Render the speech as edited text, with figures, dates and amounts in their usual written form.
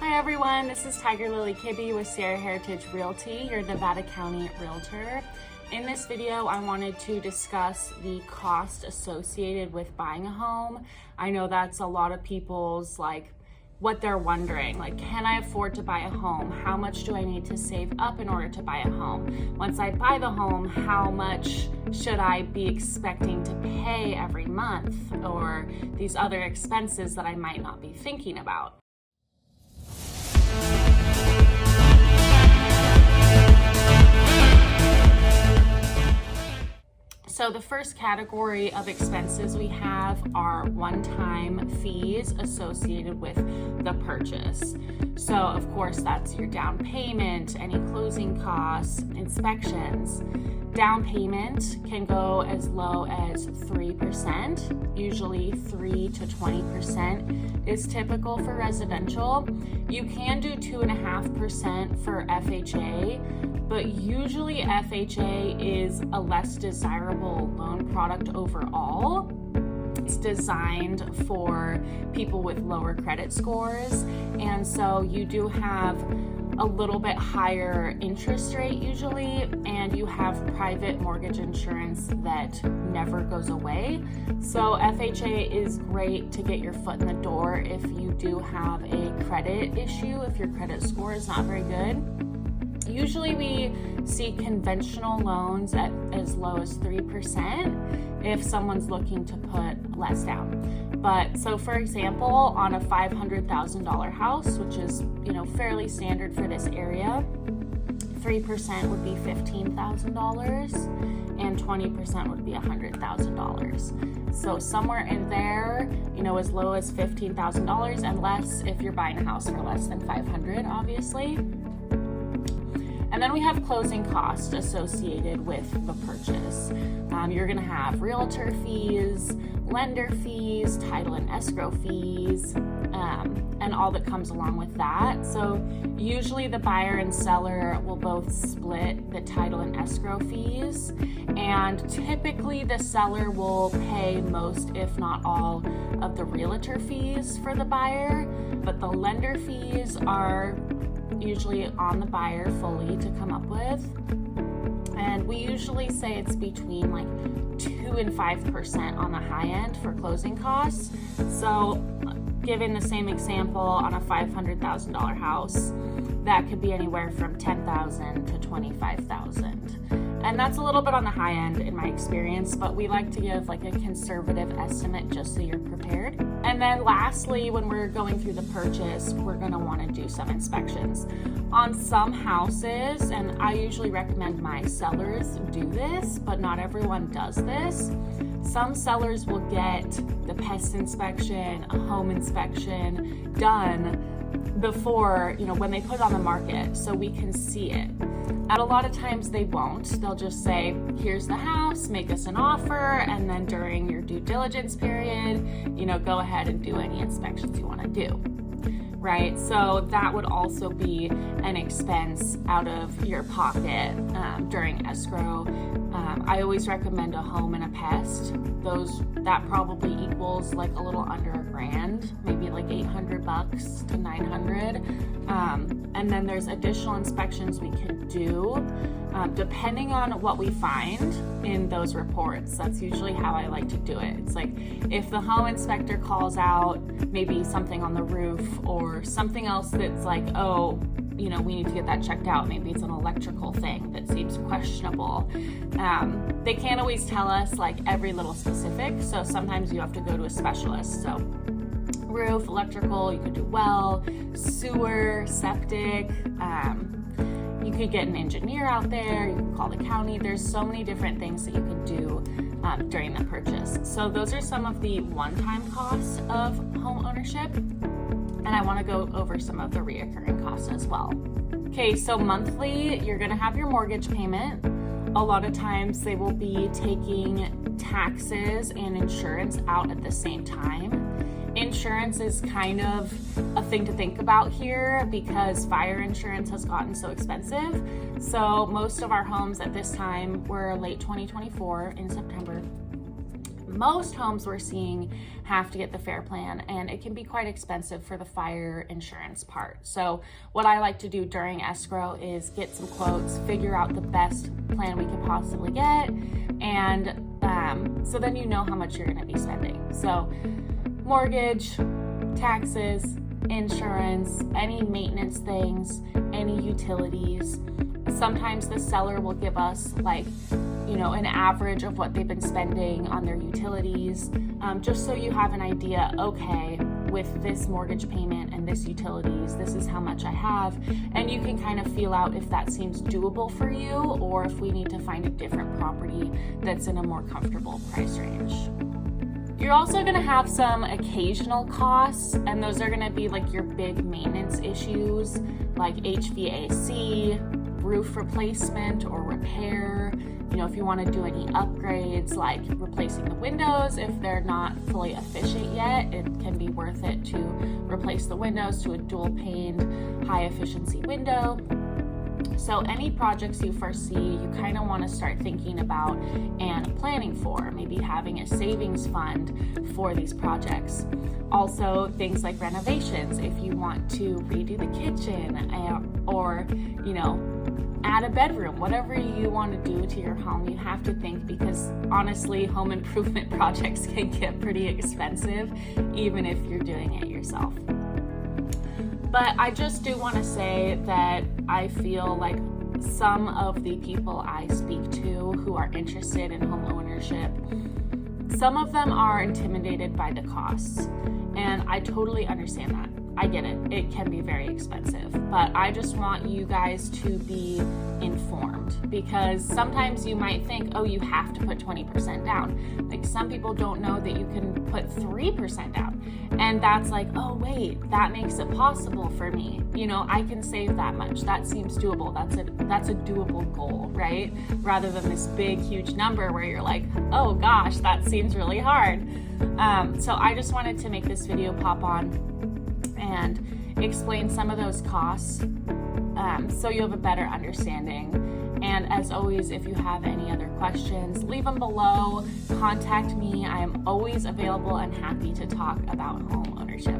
Hi everyone, this is Tiger.lilie.kibbe with Sierra Heritage Realty, your Nevada County Realtor. In this video, I wanted to discuss the cost associated with buying a home. I know that's a lot of people's what they're wondering, can I afford to buy a home? How much do I need to save up in order to buy a home? Once I buy the home, how much should I be expecting to pay every month? Or these other expenses that I might not be thinking about. So the first category of expenses we have are one-time fees associated with the purchase. So of course that's your down payment, any closing costs, inspections. Down payment can go as low as 3%, usually 3 to 20% is typical for residential. You can do 2.5% for FHA, but usually FHA is a less desirable loan product overall. It's designed for people with lower credit scores, and so you do have a little bit higher interest rate usually, and you have private mortgage insurance that never goes away. So FHA is great to get your foot in the door if you do have a credit issue, if your credit score is not very good. Usually we see conventional loans at as low as 3% if someone's looking to put less down. But so for example, on a $500,000 house, which is, fairly standard for this area, 3% would be $15,000 and 20% would be $100,000. So somewhere in there, as low as $15,000 and less if you're buying a house for less than $500,000, obviously. And then we have closing costs associated with the purchase. You're gonna have realtor fees, lender fees, title and escrow fees, and all that comes along with that. So usually the buyer and seller will both split the title and escrow fees, and typically the seller will pay most, if not all, of the realtor fees for the buyer, but the lender fees are usually on the buyer fully to come up with. And we usually say it's between 2 and 5% on the high end for closing costs. So given the same example on a $500,000 house, that could be anywhere from $10,000 to $25,000. And that's a little bit on the high end in my experience, but we like to give a conservative estimate just so you're prepared. And then lastly, when we're going through the purchase, we're gonna wanna do some inspections. On some houses, and I usually recommend my sellers do this, but not everyone does this. Some sellers will get the pest inspection, a home inspection done before, when they put it on the market, so we can see it. And a lot of times they won't. They'll just say, here's the house, make us an offer, and then during your due diligence period, go ahead and do any inspections you want to do, right? So that would also be an expense out of your pocket during escrow. I always recommend a home and a pest. That probably equals a little under $1,000, maybe $800 to $900. And then there's additional inspections we can do depending on what we find in those reports. That's usually how I like to do it. It's if the home inspector calls out maybe something on the roof or something else that's we need to get that checked out. Maybe it's an electrical thing that seems questionable. They can't always tell us every little specific, so sometimes you have to go to a specialist. So roof, electrical, you could do well, sewer, septic. You could get an engineer out there, you can call the county. There's so many different things that you could do during the purchase. So those are some of the one-time costs of home ownership. And I want to go over some of the reoccurring costs as well. Okay, so monthly, you're going to have your mortgage payment. A lot of times they will be taking taxes and insurance out at the same time. Insurance is kind of a thing to think about here because fire insurance has gotten so expensive. So most of our homes at this time were late 2024 in September. most homes we're seeing have to get the FAIR plan, and it can be quite expensive for the fire insurance part. So what I like to do during escrow is get some quotes, figure out the best plan we could possibly get, and so then you know how much you're going to be spending. So mortgage, taxes, insurance, any maintenance things, any utilities. Sometimes the seller will give us an average of what they've been spending on their utilities, just so you have an idea, okay, with this mortgage payment and this utilities, this is how much I have, and you can kind of feel out if that seems doable for you or if we need to find a different property that's in a more comfortable price range. You're also going to have some occasional costs, and those are going to be like your big maintenance issues like HVAC, roof replacement or repair. If you want to do any upgrades like replacing the windows, if they're not fully efficient yet, it can be worth it to replace the windows to a dual paned high efficiency window. So any projects you foresee, you kind of want to start thinking about and planning for, maybe having a savings fund for these projects. Also, things like renovations, if you want to redo the kitchen or add a bedroom, whatever you want to do to your home, you have to think, because honestly, home improvement projects can get pretty expensive, even if you're doing it yourself. But I just do want to say that I feel like some of the people I speak to who are interested in home ownership, some of them are intimidated by the costs. And I totally understand that. I get it. It can be very expensive. But I just want you guys to be informed, because sometimes you might think, oh, you have to put 20% down. Like, some people don't know that you can put 3% down. And that's like, oh, wait, that makes it possible for me. I can save that much. That seems doable. That's a doable goal, right? Rather than this big, huge number where you're like, oh gosh, that seems really hard. So I just wanted to make this video pop on and explain some of those costs so you have a better understanding. And as always, if you have any other questions, leave them below. Contact me. I am always available and happy to talk about home ownership.